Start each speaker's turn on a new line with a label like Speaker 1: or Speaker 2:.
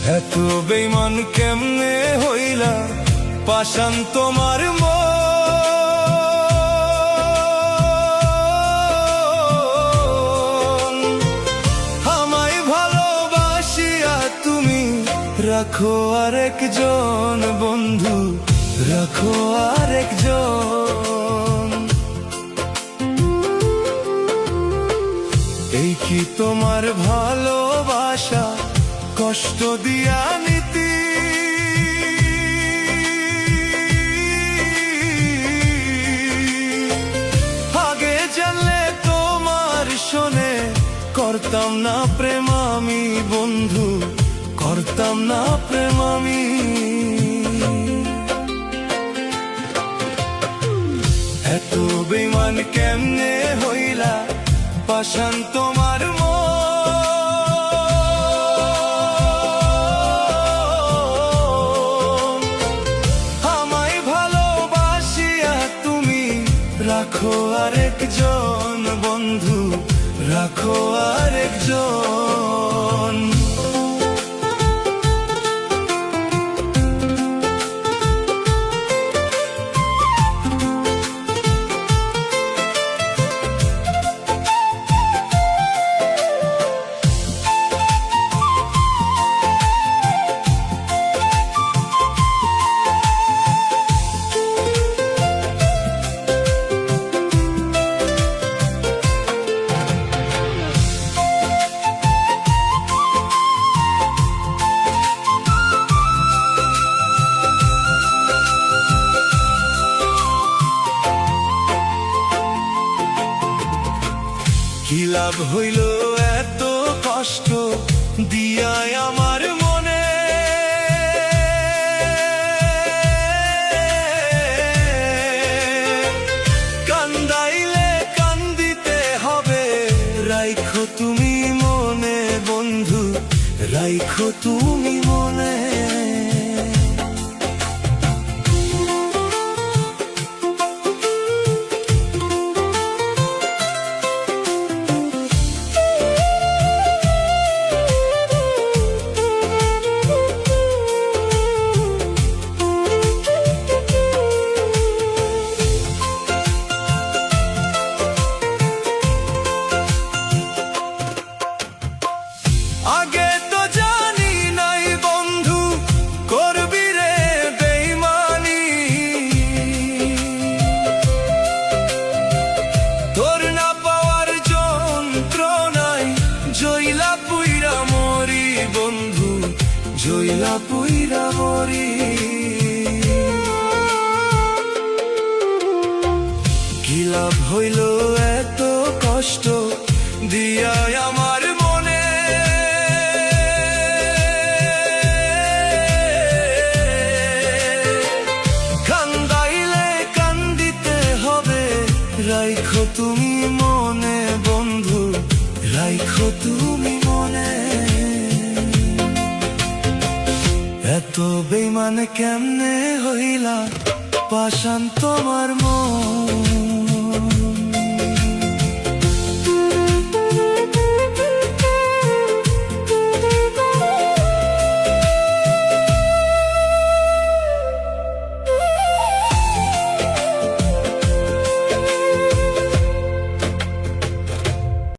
Speaker 1: এত বেঈমান কেমনে হইলা পাষাণ তোমার মন। আমায় ভালোবাসিয়া তুমি রাখো আরেকজন বন্ধু, রাখো আরেকজন। এই কি তোমার ভালোবাসা কষ্ট দিয়া নীতি? আগে জানলে তোমার শোনে করতাম না প্রেম আমি বন্ধু, করতাম না প্রেম আমি। এত বেঈমান কেমনে হইলা পাষাণ তোমার মন। আমায় ভালোবাসিয়া তুমি রাখো আরেকজন বন্ধু, রাখো আরেকজন। কি লাভ হইল এত কষ্ট দিয়ায় আমার মনে? কান্দাইলে কান্দিতে হবে, রাইখো তুমি মনে বন্ধু, রাইখো তুমি মনে। আগে তো জানি নাই বন্ধু করবি রে বেঈমানি, তোর না পাওয়ার যন্ত্রণায় জইলা পুইরা মরি বন্ধু, জইলা পুইরা মরি। কি লাভ হইল এত কষ্ট দিয়ায় আমার মনে? রাইখো তুমি মনে বন্ধু, রাইখো তুমি মনে। এত বেঈমান কেমনে হইলা পাষাণ তোমার মন।